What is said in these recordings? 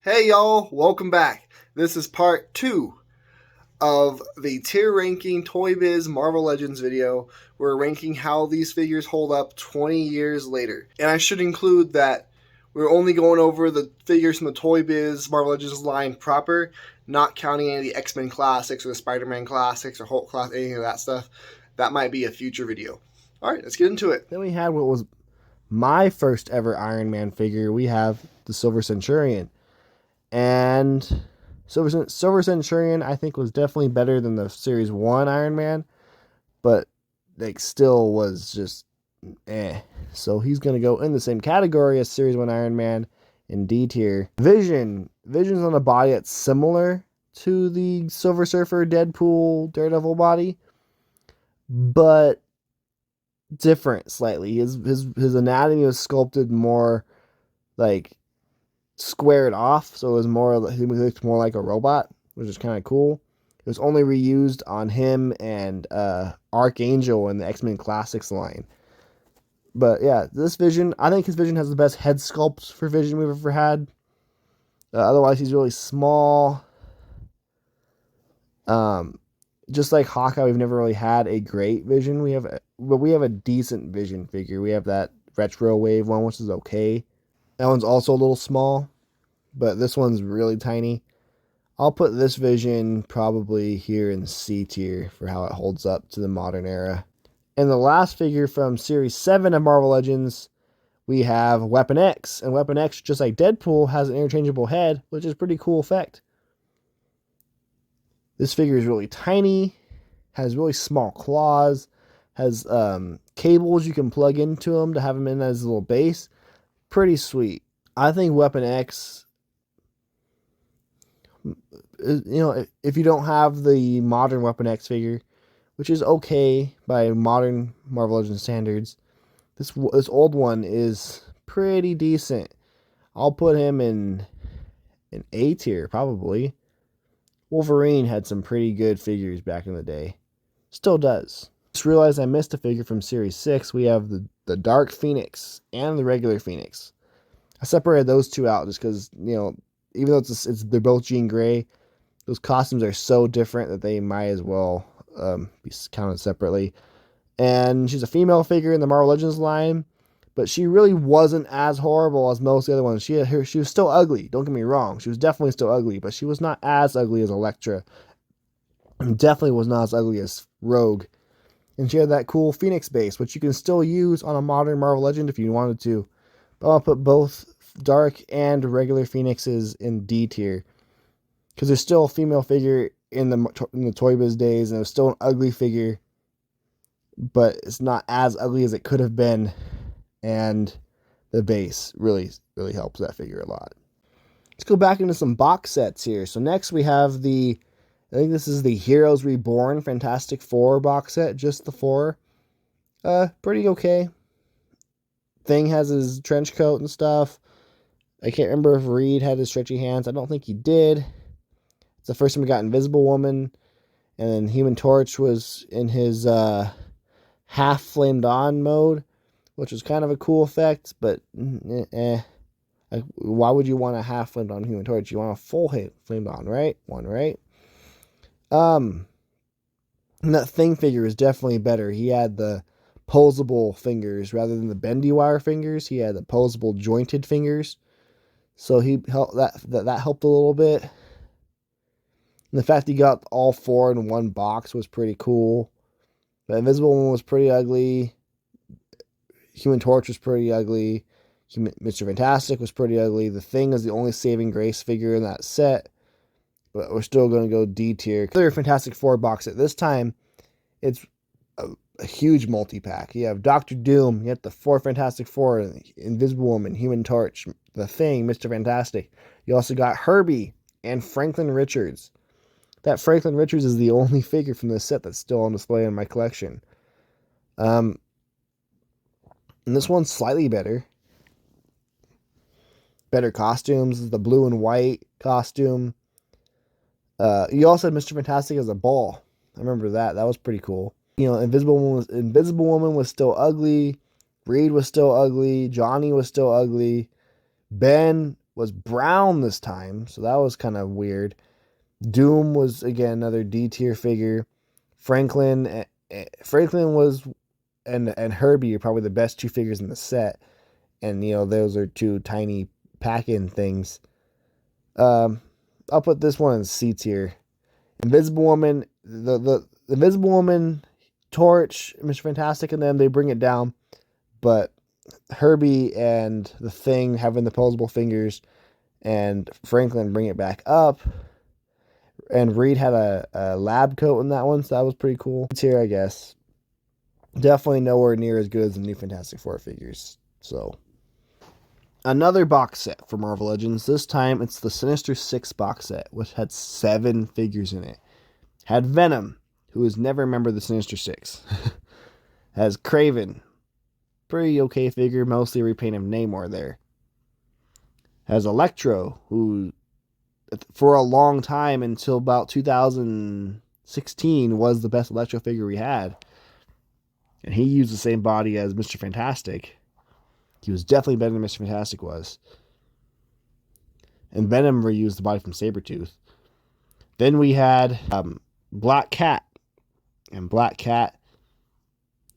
Hey y'all, welcome back. This is part 2 of the tier ranking Toybiz Marvel Legends video. We're ranking how these figures hold up 20 years later. And I should include that we're only going over the figures from the Toybiz Marvel Legends line proper, not counting any of the X-Men classics or the Spider-Man classics or Hulk classics, any of that stuff. That might be a future video. Alright, let's get into it. Then we had what was my first ever Iron Man figure. We have the Silver Centurion. And Silver Centurion, I think, was definitely better than the Series 1 Iron Man, but still was just eh. So he's going to go in the same category as Series 1 Iron Man in D tier. Vision's on a body that's similar to the Silver Surfer, Deadpool, Daredevil body, but different slightly. His anatomy was sculpted more like squared off, so he looked more like a robot, which is kind of cool. It was only reused on him and Archangel in the X-Men Classics line. But yeah, this Vision, I think his Vision has the best head sculpt for Vision we've ever had. Otherwise, he's really small. Just like Hawkeye, we've never really had a great Vision. We have a decent Vision figure. We have that Retro Wave one, which is okay. That one's also a little small, but this one's really tiny. I'll put this Vision probably here in C tier for how it holds up to the modern era. And the last figure from Series 7 of Marvel Legends, we have Weapon X. And Weapon X, just like Deadpool, has an interchangeable head, which is a pretty cool effect. This figure is really tiny, has really small claws, has cables you can plug into him to have him in as a little base. Pretty sweet. I think Weapon X, if you don't have the modern Weapon X figure, which is okay by modern Marvel Legends standards, this old one is pretty decent. I'll put him in A tier, probably. Wolverine had some pretty good figures back in the day. Still does. Just realized I missed a figure from Series 6. We have the Dark Phoenix and the regular Phoenix. I separated those two out just because, even though they're both Jean Grey, those costumes are so different that they might as well be counted separately. And she's a female figure in the Marvel Legends line, but she really wasn't as horrible as most of the other ones. She was still ugly, don't get me wrong. She was definitely still ugly, but she was not as ugly as Elektra. And definitely was not as ugly as Rogue. And she had that cool Phoenix base, which you can still use on a modern Marvel Legend if you wanted to. But I'll put both Dark and regular Phoenixes in D tier, because there's still a female figure in the Toy Biz days, and it was still an ugly figure, but it's not as ugly as it could have been, and the base really helps that figure a lot. Let's go back into some box sets here. So next we have I think this is the Heroes Reborn Fantastic Four box set, just the four. Pretty okay. Thing has his trench coat and stuff. I can't remember if Reed had his stretchy hands. I don't think he did. It's the first time we got Invisible Woman. And then Human Torch was in his half flamed on mode, which was kind of a cool effect, but why would you want a half flamed on Human Torch? You want a full flamed on, right? One, right? And that Thing figure is definitely better. He had the posable fingers rather than the bendy wire fingers. He had the posable jointed fingers, so he helped that helped a little bit. And the fact he got all four in one box was pretty cool. The Invisible One was pretty ugly. Human Torch was pretty ugly. Mr. Fantastic was pretty ugly. The Thing is the only saving grace figure in that set, but we're still going to go D tier. Another Fantastic Four box set. This time, it's a huge multi-pack. You have Doctor Doom, you have the four Fantastic Four, Invisible Woman, Human Torch, The Thing, Mr. Fantastic. You also got Herbie and Franklin Richards. That Franklin Richards is the only figure from this set that's still on display in my collection. And this one's slightly better. Better costumes. The blue and white costume. You also had Mr. Fantastic as a ball. I remember that. That was pretty cool. Invisible Woman was still ugly. Reed was still ugly. Johnny was still ugly. Ben was brown this time, so that was kind of weird. Doom was again another D tier figure. Franklin was and Herbie are probably the best two figures in the set, and those are two tiny pack-in things. I'll put this one in C tier. Invisible Woman, the Invisible Woman, Torch, Mr. Fantastic, and them, they bring it down, but Herbie and the Thing having the posable fingers and Franklin bring it back up. And Reed had a lab coat in that one, so that was pretty cool. It's here, I guess. Definitely nowhere near as good as the new Fantastic Four figures. So, another box set for Marvel Legends. This time, it's the Sinister Six box set, which had 7 figures in it. Had Venom, who was never a member of the Sinister Six. Has Kraven. Pretty okay figure, mostly a repaint of Namor there. Has Electro, who for a long time until about 2016 was the best Electro figure we had. And he used the same body as Mr. Fantastic. He was definitely better than Mr. Fantastic was. And Venom reused the body from Sabretooth. Then we had Black Cat. And Black Cat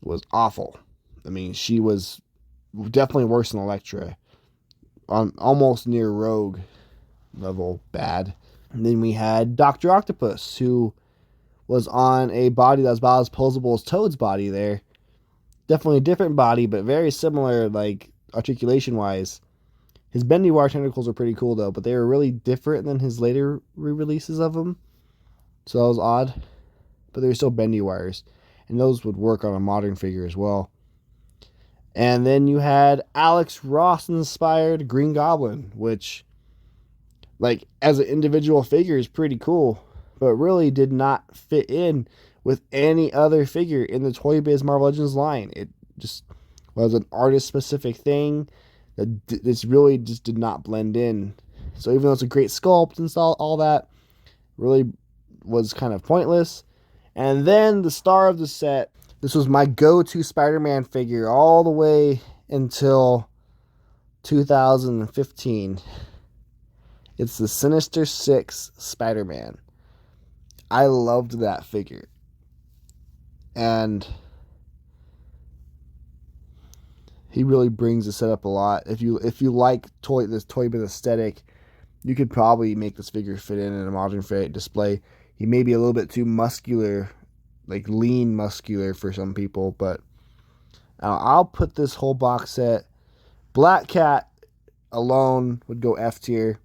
was awful. I mean, she was definitely worse than Elektra. Almost near Rogue level bad. And then we had Dr. Octopus, who was on a body that was about as posable as Toad's body there. Definitely a different body, but very similar, like, articulation-wise. His bendy wire tentacles are pretty cool, though, but they were really different than his later re-releases of them. So that was odd. But they were still bendy wires. And those would work on a modern figure as well. And then you had Alex Ross-inspired Green Goblin, which, like, as an individual figure is pretty cool, but really did not fit in with any other figure in the Toy Biz Marvel Legends line. It just was an artist-specific thing that this really just did not blend in. So even though it's a great sculpt and all that, really was kind of pointless. And then the star of the set, this was my go-to Spider-Man figure all the way until 2015. It's the Sinister Six Spider-Man. I loved that figure. And he really brings the setup a lot. If you like this Toy Biz aesthetic, you could probably make this figure fit in a modern display. He may be a little bit too muscular, like lean muscular for some people, but I'll put this whole box set. Black Cat alone would go F tier.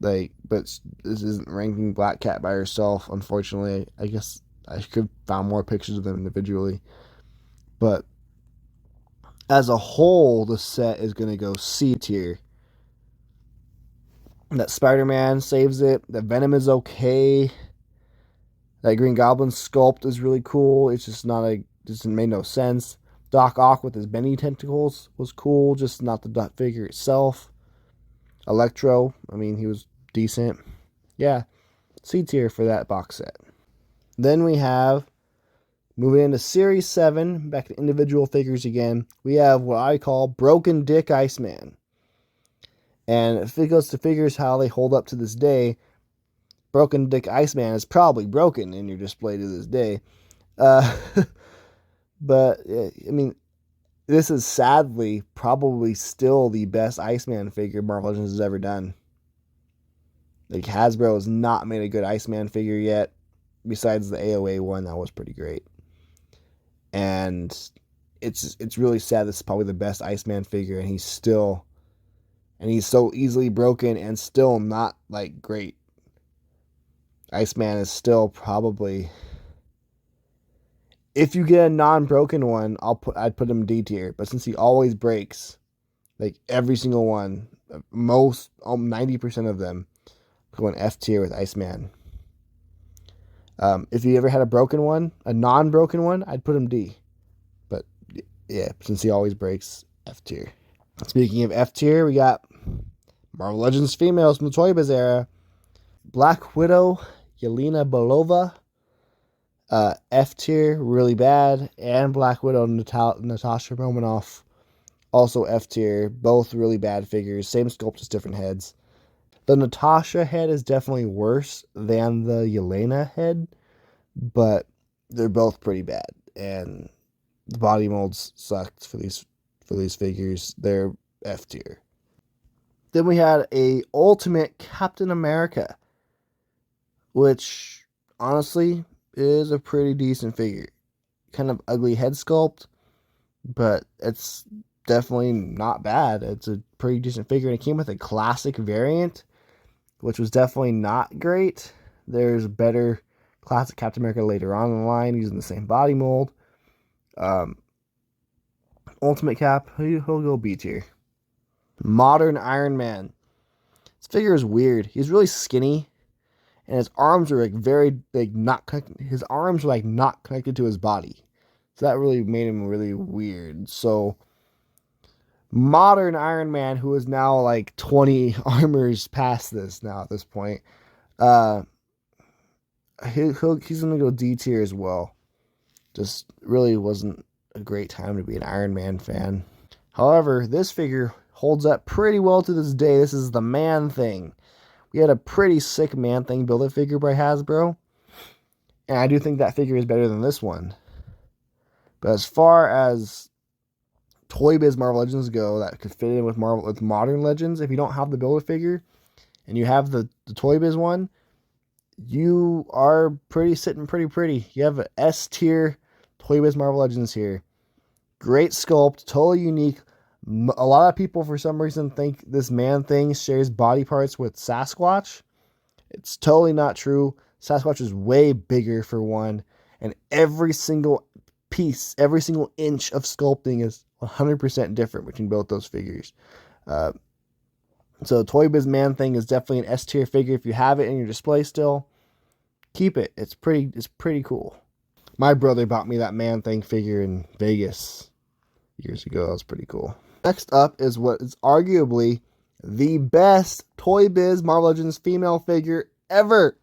But this isn't ranking Black Cat by herself, unfortunately. I guess I could have found more pictures of them individually. But as a whole, the set is going to go C tier. That Spider-Man saves it. That Venom is okay. That Green Goblin sculpt is really cool. It's just just made no sense. Doc Ock with his bendy tentacles was cool, just not the figure itself. Electro, I mean, he was decent. Yeah, C tier for that box set. Then we have, moving into Series 7, back to individual figures again, we have what I call Broken Dick Iceman. And if it goes to figures how they hold up to this day, Broken Dick Iceman is probably broken in your display to this day. But, I mean, this is sadly probably still the best Iceman figure Marvel Legends has ever done. Like, Hasbro has not made a good Iceman figure yet, besides the AOA one that was pretty great. And it's really sad. This is probably the best Iceman figure, and he's so easily broken and still not, like, great. Iceman is still probably, if you get a non-broken one, I'd put him D tier. But since he always breaks, like every single one, most 90% of them, going F tier with Iceman. If you ever had a broken one, a non-broken one, I'd put him D. But yeah, since he always breaks, F tier. Speaking of F tier, we got Marvel Legends females from the Toy Biz era. Black Widow, Yelena Belova, F tier, really bad. And Black Widow, Natasha Romanoff, Also F tier. Both really bad figures. Same sculpt, just different heads. The Natasha head is definitely worse than the Yelena head, but they're both pretty bad. And the body molds sucked for these figures. They're F tier. Then we had a Ultimate Captain America, which honestly is a pretty decent figure. Kind of ugly head sculpt, but it's definitely not bad. It's a pretty decent figure, and it came with a classic variant, which was definitely not great. There's better classic Captain America later on in the line using the same body mold. Ultimate Cap, he'll go B tier. Modern Iron Man. This figure is weird. He's really skinny, and his arms are like very like not connected. His arms are like not connected to his body, so that really made him really weird. So modern Iron Man, who is now like 20 armors past this now at this point, he's gonna go D tier as well. Just really wasn't a great time to be an Iron Man fan. However, this figure holds up pretty well to this day. This is the Man Thing. We had a pretty sick Man Thing Build-It figure by Hasbro, and I do think that figure is better than this one. But as far as Toybiz Marvel Legends go, that could fit in with Modern Legends, if you don't have the Build-It figure and you have the Toybiz one, you are sitting pretty. You have an S tier Toybiz Marvel Legends here. Great sculpt, totally unique. A lot of people, for some reason, think this Man Thing shares body parts with Sasquatch. It's totally not true. Sasquatch is way bigger, for one, and every single piece, every single inch of sculpting is 100% different between both those figures. So Toybiz Man Thing is definitely an S tier figure. If you have it in your display still, keep it. It's pretty cool. My brother bought me that Man Thing figure in Vegas years ago. That was pretty cool. Next up is what is arguably the best Toybiz Marvel Legends female figure ever.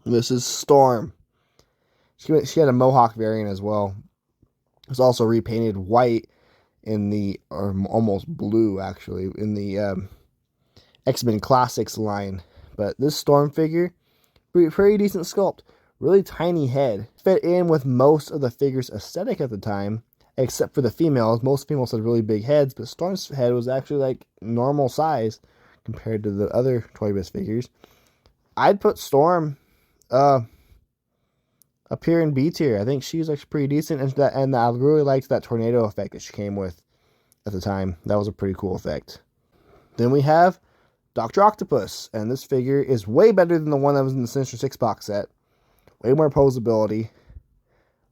This is Storm. She had a Mohawk variant as well. It was also repainted white or almost blue actually, in the X-Men Classics line. But this Storm figure, pretty decent sculpt. Really tiny head. Fit in with most of the figure's aesthetic at the time, except for the females. Most females had really big heads, but Storm's head was actually like normal size compared to the other Toybiz figures. I'd put Storm up here in B tier. I think she's actually pretty decent, and I really liked that tornado effect that she came with at the time. That was a pretty cool effect. Then we have Dr. Octopus, and this figure is way better than the one that was in the Sinister 6 box set. Way more posability.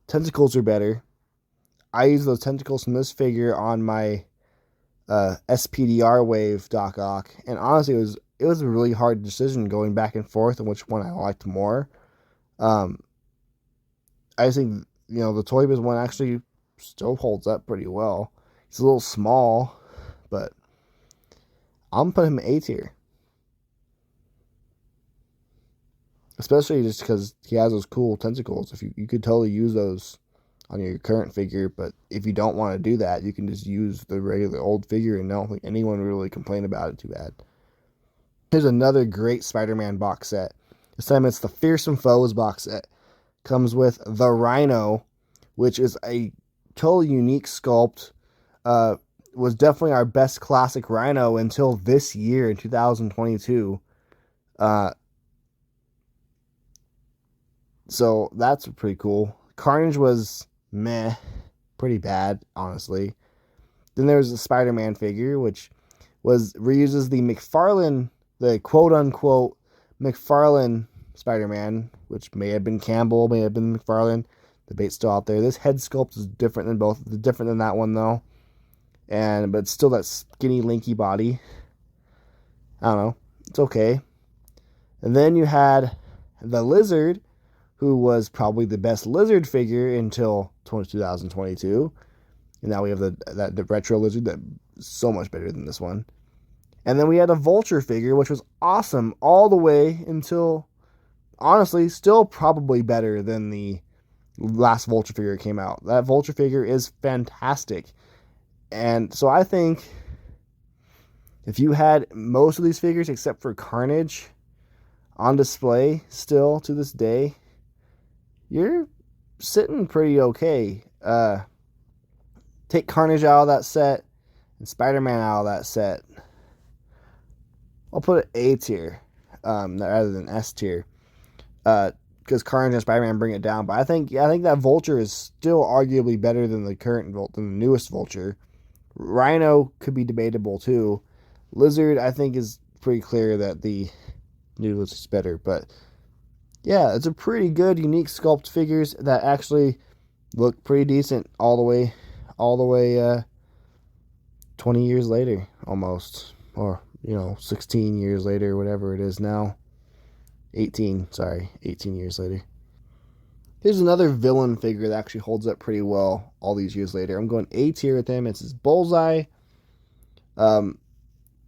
Tentacles are better. I use those tentacles from this figure on my SPDR wave Doc Ock, and honestly, it was a really hard decision going back and forth on which one I liked more. I think the Toybiz one actually still holds up pretty well. He's a little small, but I'm putting him A tier. Especially just because he has those cool tentacles. If you could totally use those on your current figure, but if you don't want to do that, you can just use the regular old figure, and I don't think anyone would really complain about it too bad. Here's another great Spider-Man box set. This time it's the Fearsome Foes box set. Comes with the Rhino, which is a totally unique sculpt. Was definitely our best classic Rhino until this year in 2022. So that's pretty cool. Carnage was meh, pretty bad, honestly. Then there's the Spider-Man figure, which reuses the quote-unquote McFarlane Spider-Man, which may have been Campbell, may have been McFarlane. The debate's still out there. This head sculpt is different than that one though, but it's still that skinny, lanky body. I don't know. It's okay. And then you had the Lizard, who was probably the best Lizard figure until 2022. And now we have the retro Lizard that is so much better than this one. And then we had a Vulture figure, which was awesome all the way until, honestly, still probably better than the last Vulture figure that came out. That Vulture figure is fantastic. And so I think if you had most of these figures except for Carnage on display still to this day, you're sitting pretty okay. Take Carnage out of that set and Spider-Man out of that set. I'll put it A tier rather than S tier. Because Carnage and Spider-Man bring it down. But I think that Vulture is still arguably better than the newest Vulture. Rhino could be debatable too. Lizard, I think, is pretty clear that the new Lizard is better. But yeah, it's a pretty good, unique sculpt figures that actually look pretty decent all the way 20 years later, almost, or 16 years later, whatever it is now. 18 years later. Here's another villain figure that actually holds up pretty well all these years later. I'm going A tier with him. It's his Bullseye.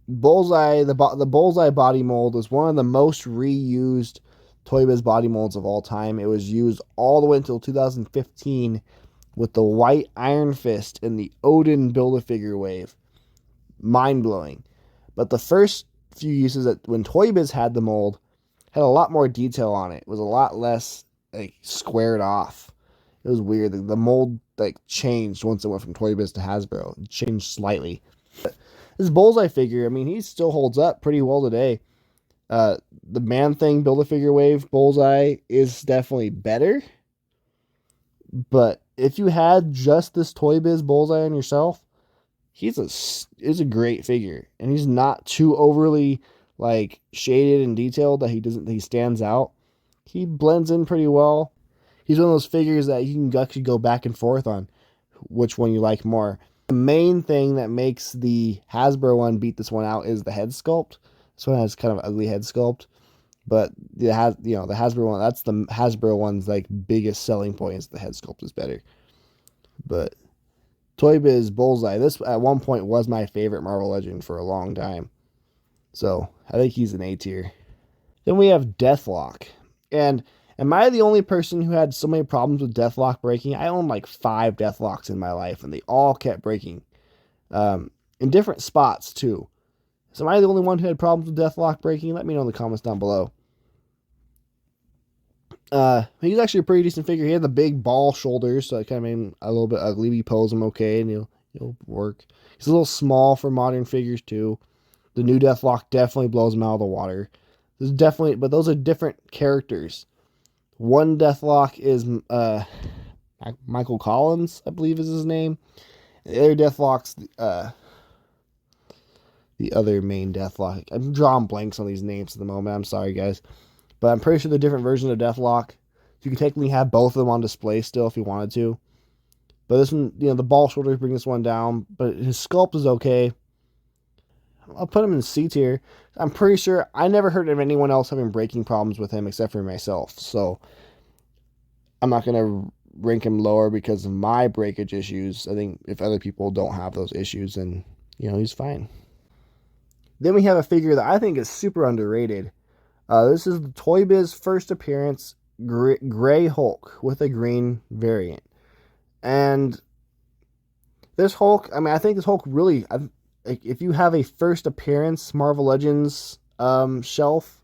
Bullseye, the Bullseye body mold is one of the most reused Toy Biz body molds of all time. It was used all the way until 2015 with the white Iron Fist and the Odin Build-A-Figure wave. Mind-blowing. But the first few uses that when Toy Biz had the mold had a lot more detail on it. It was a lot less squared off. It was weird. The mold changed once it went from Toy Biz to Hasbro. It changed slightly. This Bullseye figure, I mean, he still holds up pretty well today. The Man-Thing Build-A-Figure wave Bullseye is definitely better. But if you had just this Toy Biz Bullseye on yourself, he's a great figure, and he's not too overly shaded and detailed that he stands out. He blends in pretty well. He's one of those figures that you can actually go back and forth on which one you like more. The main thing that makes the Hasbro one beat this one out is the head sculpt. This one has kind of ugly head sculpt, but the Hasbro one, that's the Hasbro one's biggest selling point, is the head sculpt is better. But Toy Biz Bullseye, this at one point was my favorite Marvel Legend for a long time. So I think he's an A tier. Then we have Deathlock. And am I the only person who had so many problems with Deathlock breaking? I own 5 Deathlocks in my life, and they all kept breaking. In different spots, too. So am I the only one who had problems with Deathlock breaking? Let me know in the comments down below. He's actually a pretty decent figure. He had the big ball shoulders, so it kind of made him a little bit ugly. We pose him okay, and he'll work. He's a little small for modern figures, too. The new Deathlock definitely blows him out of the water. But those are different characters. One Deathlock is Michael Collins, I believe is his name. The other Deathlock's the other main Deathlock. I'm drawing blanks on these names at the moment. I'm sorry, guys. But I'm pretty sure they're different versions of Deathlock. You can technically have both of them on display still if you wanted to. But this one, the ball shoulders bring this one down. But his sculpt is okay. I'll put him in C tier. I'm pretty sure I never heard of anyone else having breaking problems with him except for myself. So I'm not going to rank him lower because of my breakage issues. I think if other people don't have those issues, then, he's fine. Then we have a figure that I think is super underrated. This is the Toy Biz first appearance, Gray Hulk with a green variant. And this Hulk, I think this Hulk really... if you have a first appearance Marvel Legends shelf,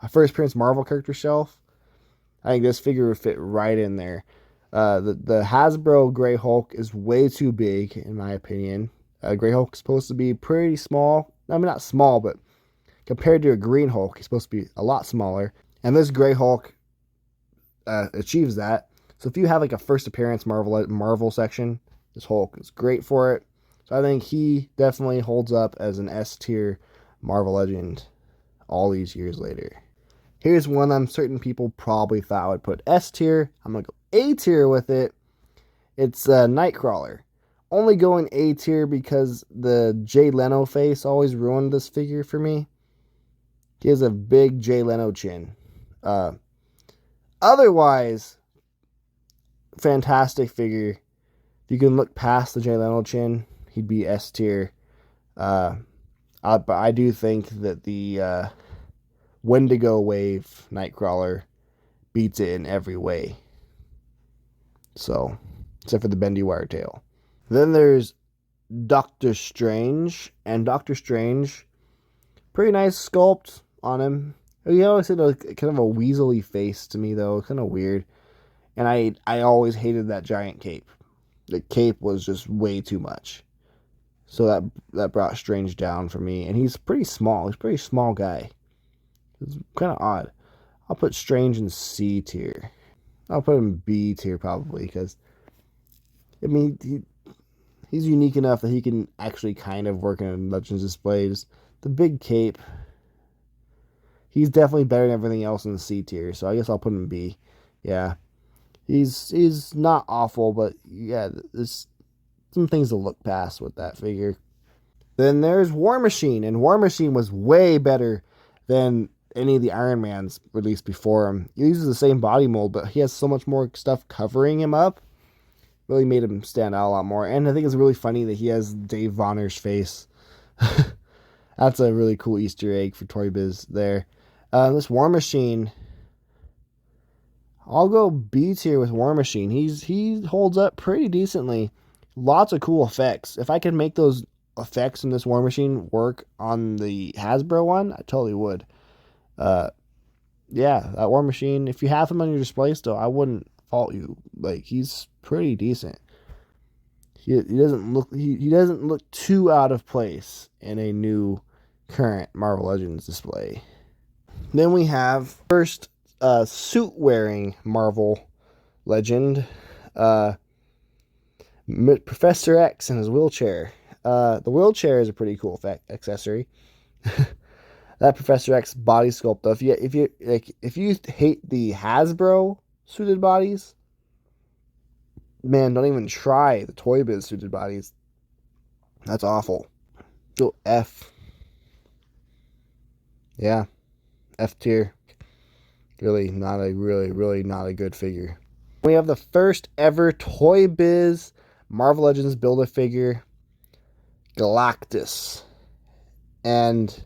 a first appearance Marvel character shelf, I think this figure would fit right in there. The Hasbro Gray Hulk is way too big, in my opinion. Gray Hulk is supposed to be pretty small. I mean, not small, but compared to a Green Hulk, he's supposed to be a lot smaller. And this Gray Hulk achieves that. So if you have a first appearance Marvel section, this Hulk is great for it. So I think he definitely holds up as an S tier Marvel Legend all these years later. Here's one I'm certain people probably thought I would put S tier. I'm going to go A tier with it. It's Nightcrawler. Only going A tier because the Jay Leno face always ruined this figure for me. He has a big Jay Leno chin. Otherwise, fantastic figure. If you can look past the Jay Leno chin, he'd be S tier. But I do think that the Wendigo Wave Nightcrawler beats it in every way. So, except for the bendy wire tail. Then there's Doctor Strange, and Doctor Strange, pretty nice sculpt on him. He always had a kind of a weaselly face to me, though, kind of weird. And I always hated that giant cape. The cape was just way too much. So that brought Strange down for me. And he's pretty small. He's a pretty small guy. It's kind of odd. I'll put Strange in C tier. I'll put him B tier probably because, I mean, he's unique enough that he can actually kind of work in Legends displays. The big cape, he's definitely better than everything else in the C tier. So I guess I'll put him in B. Yeah, he's not awful, but yeah, there's some things to look past with that figure. Then there's War Machine, and War Machine was way better than any of the Iron Mans released before him. He uses the same body mold, but he has so much more stuff covering him up. Really made him stand out a lot more. And I think it's really funny that he has Dave Vonner's face. That's a really cool Easter egg for Toy Biz there. This War Machine, I'll go B tier with War Machine. He holds up pretty decently. Lots of cool effects. If I could make those effects in this War Machine work on the Hasbro one, I totally would. Yeah, that War Machine, if you have him on your display still, I wouldn't fault you. Like, he's pretty decent. He doesn't look too out of place in a new current Marvel Legends display. Then we have first suit wearing Marvel Legend, Professor X in his wheelchair. The wheelchair is a pretty cool accessory. That Professor X body sculpt, though, if you hate the Hasbro suited bodies, man, don't even try the Toy Biz suited bodies. That's awful. So F. Yeah, F tier. Really not a good figure. We have the first ever Toy Biz Marvel Legends Build-A-Figure, Galactus. And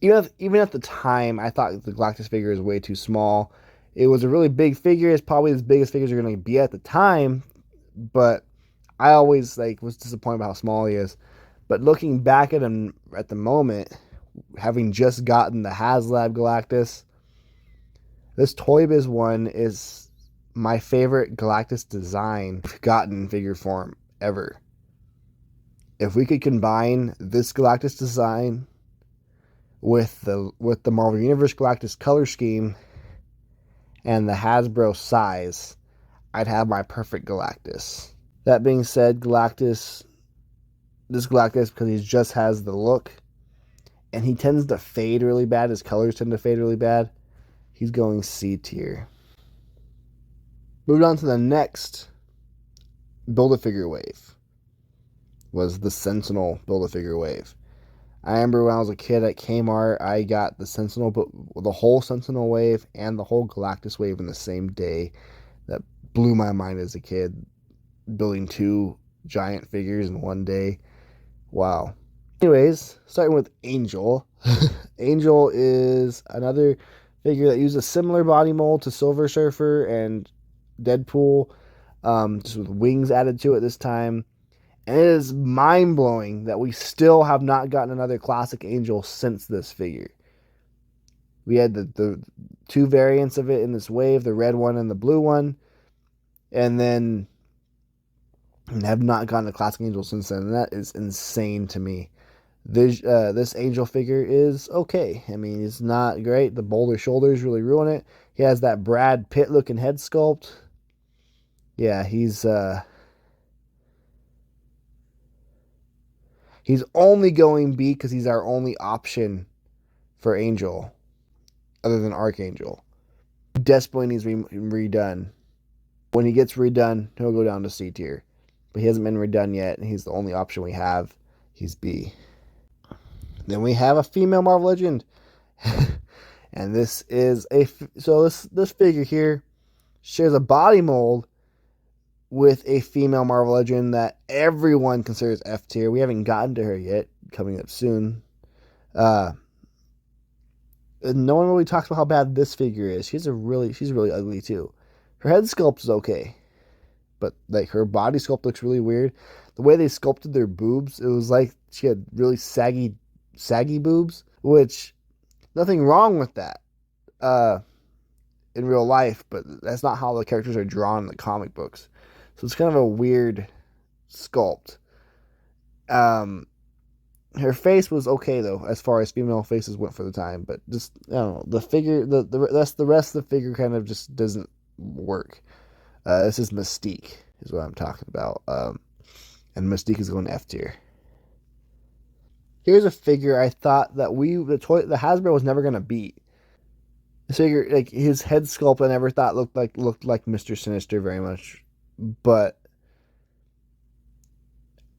even at the time, I thought the Galactus figure is way too small. It was a really big figure. It's probably as big as figures are going to be at the time, but I always was disappointed about how small he is. But looking back at him at the moment, having just gotten the HasLab Galactus, this Toy Biz one is my favorite Galactus design I've gotten in figure form ever. If we could combine this Galactus design with the Marvel Universe Galactus color scheme and the Hasbro size, I'd have my perfect Galactus. That being said, this Galactus, because he just has the look, and he tends to fade really bad, his colors tend to fade really bad, he's going C tier. Moved on to the next Build-A-Figure wave. Was the Sentinel Build-A-Figure wave. I remember when I was a kid at Kmart, I got the Sentinel, but the whole Sentinel wave and the whole Galactus wave in the same day. That blew my mind as a kid, building two giant figures in one day. Wow. Anyways, starting with Angel. Angel is another figure that uses a similar body mold to Silver Surfer and Deadpool, just with wings added to it this time. And it is mind-blowing that we still have not gotten another classic Angel since this figure. We had the two variants of it in this wave, the red one and the blue one, and then have not gotten a classic Angel since then. And that is insane to me. This Angel figure is okay. I mean, it's not great. The boulder shoulders really ruin it. He has that Brad Pitt looking head sculpt. Yeah, he's only going B because he's our only option for Angel, other than Archangel. He desperately needs redone. When he gets redone, he'll go down to C tier. But he hasn't been redone yet, and he's the only option we have. He's B. Then we have a female Marvel Legend. And this is this figure here shares a body mold with a female Marvel Legend that everyone considers F tier. We haven't gotten to her yet, coming up soon. No one really talks about how bad this figure is. She's really ugly too. Her head sculpt is okay. but like her body sculpt looks really weird. The way they sculpted their boobs, it was like she had really saggy boobs, which nothing wrong with that uh, in real life, but that's not how the characters are drawn in the comic books. So it's kind of a weird sculpt. Um, Her face was okay though, as far as female faces went for the time, but just I don't know, the figure, the rest of the figure kind of just doesn't work. This is Mystique, is what I'm talking about. And Mystique is going F tier. Here's a figure I thought that the Hasbro was never gonna beat. This figure, like his head sculpt, I never thought looked like Mr. Sinister very much, but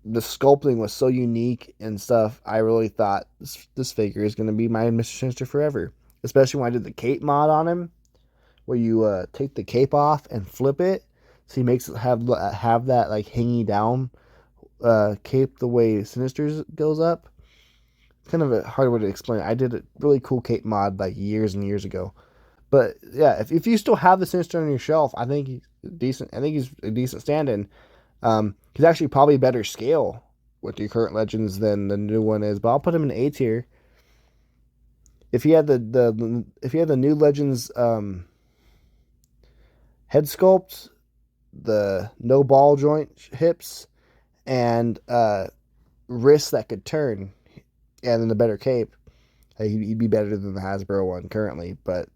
the sculpting was so unique and stuff. I really thought this figure is gonna be my Mr. Sinister forever. Especially when I did the cape mod on him, where you take the cape off and flip it, so he makes it have that like hanging down cape the way Sinister's goes up. It's kind of a hard way to explain it. I did a really cool cape mod like years and years ago. But yeah, if you still have the Sinister on your shelf, I think he's decent. I think he's a decent stand-in. He's actually probably better scale with your current Legends than the new one is. But I'll put him in A tier. If he had the new Legends head sculpt, the no ball joint hips, and wrists that could turn, and then the better cape, he'd be better than the Hasbro one currently. But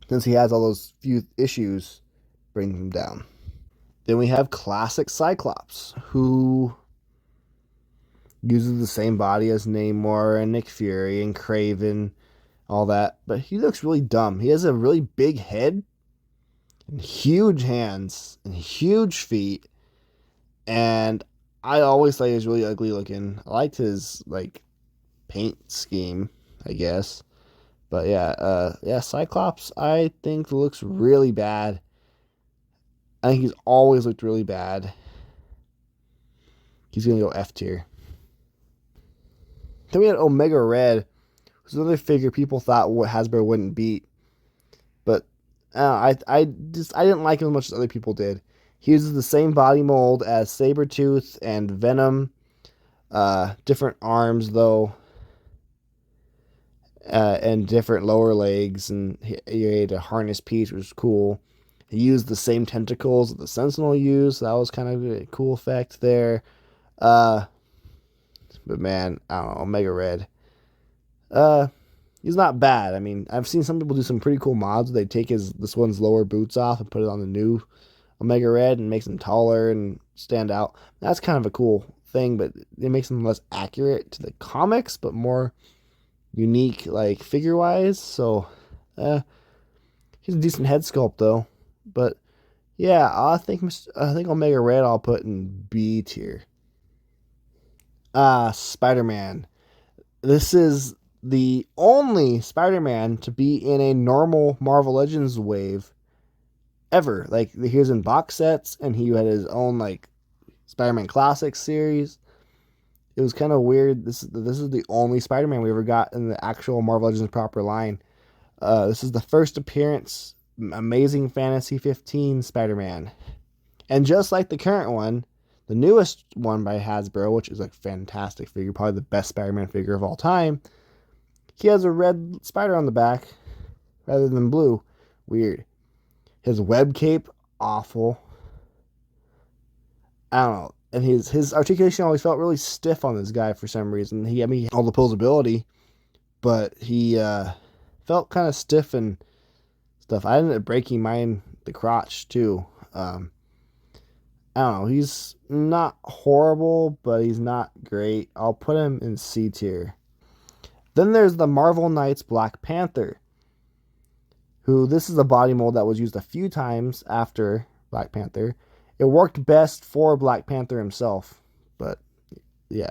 since he has all those few issues, brings him down. Then we have classic Cyclops, who uses the same body as Namor and Nick Fury and Kraven, all that. But he looks really dumb. He has a really big head and huge hands and huge feet. And I always thought he was really ugly looking. I liked his like paint scheme, I guess. But yeah, Cyclops I think looks really bad. I think he's always looked really bad. He's gonna go F tier. Then we had Omega Red, who's another figure people thought Hasbro wouldn't beat, but I didn't like him as much as other people did. He uses the same body mold as Sabretooth and Venom, different arms though, and different lower legs, and he had a harness piece, which was cool. He used the same tentacles that the Sentinel used, so that was kind of a cool effect there. But man, I don't know, Omega Red. He's not bad. I mean, I've seen some people do some pretty cool mods. They take this one's lower boots off and put it on the new Omega Red and makes him taller and stand out. That's kind of a cool thing, but it makes him less accurate to the comics, but more unique, like figure wise. So, he's a decent head sculpt though. But yeah, I think Omega Red I'll put in B tier. Spider-Man. This is the only Spider-Man to be in a normal Marvel Legends wave ever. Like he was in box sets, and he had his own like Spider-Man Classics series. It was kind of weird. This is the only Spider-Man we ever got in the actual Marvel Legends proper line. This is the first appearance, Amazing Fantasy 15 Spider-Man. And just like the current one, the newest one by Hasbro, which is a fantastic figure, probably the best Spider-Man figure of all time, he has a red spider on the back rather than blue. Weird. His web cape, awful. I don't know. And his articulation always felt really stiff on this guy for some reason. He had all the posability, but he felt kind of stiff and stuff. I ended up breaking mine, the crotch, too. I don't know. He's not horrible, but he's not great. I'll put him in C tier. Then there's the Marvel Knights Black Panther, who this is a body mold that was used a few times after Black Panther. It worked best for Black Panther himself, but yeah.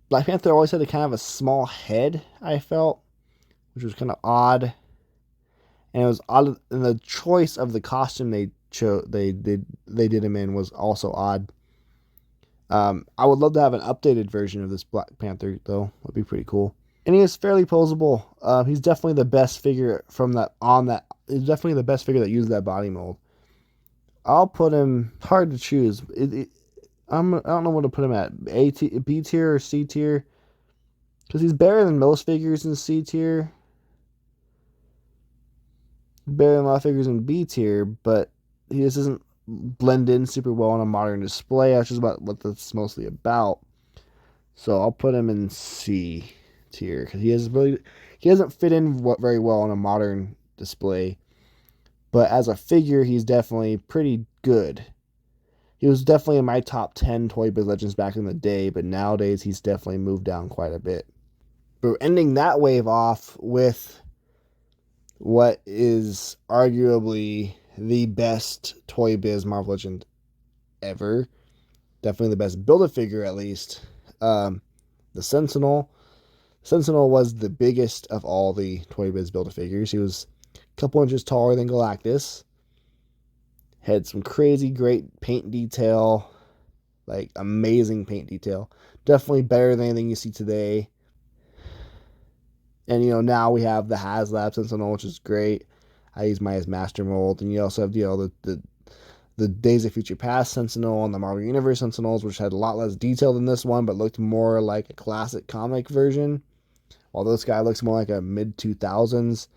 Black Panther always had a kind of a small head, I felt, which was kind of odd. And it was odd, and the choice of the costume they did him in was also odd. I would love to have an updated version of this Black Panther, though. Would be pretty cool. And he is fairly posable. He's definitely the best figure from that. He's definitely the best figure that used that body mold. I'll put him. Hard to choose. I don't know what to put him at. B tier or C tier? Because he's better than most figures in C tier. Better than a lot of figures in B tier, but he just doesn't blend in super well on a modern display, which is about what that's mostly about. So I'll put him in C tier because he doesn't fit in very well on a modern display. But as a figure, he's definitely pretty good. He was definitely in my top 10 Toy Biz Legends back in the day, but nowadays he's definitely moved down quite a bit. But ending that wave off with what is arguably the best Toy Biz Marvel Legend ever. Definitely the best Build-A-Figure, at least. The Sentinel. Sentinel was the biggest of all the Toy Biz Build-A-Figures. He was a couple inches taller than Galactus. Had some crazy great paint detail. Like, amazing paint detail. Definitely better than anything you see today. And, now we have the HasLab Sentinel, which is great. I use my as master mold. And you also have, the Days of Future Past Sentinel and the Marvel Universe Sentinels, which had a lot less detail than this one, but looked more like a classic comic version. While this guy looks more like a mid-2000s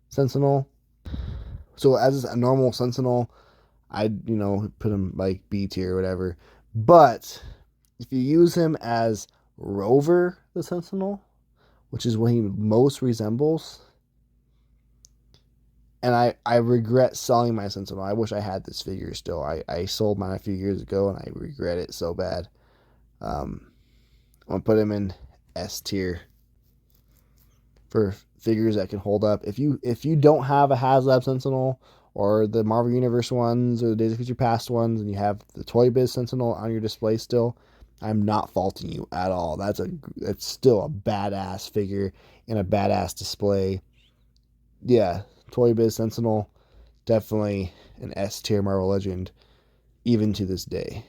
Sentinel. So as a normal Sentinel, I'd, put him like B tier or whatever. But if you use him as Rover the Sentinel, which is what he most resembles, and I regret selling my Sentinel. I wish I had this figure still. I sold mine a few years ago, and I regret it so bad. I'm going to put him in S tier for figures that can hold up. If you don't have a HasLab Sentinel or the Marvel Universe ones or the Days of Future Past ones, and you have the Toy Biz Sentinel on your display still, I'm not faulting you at all. It's still a badass figure in a badass display. Yeah, Toy Biz Sentinel, definitely an S tier Marvel Legend, even to this day.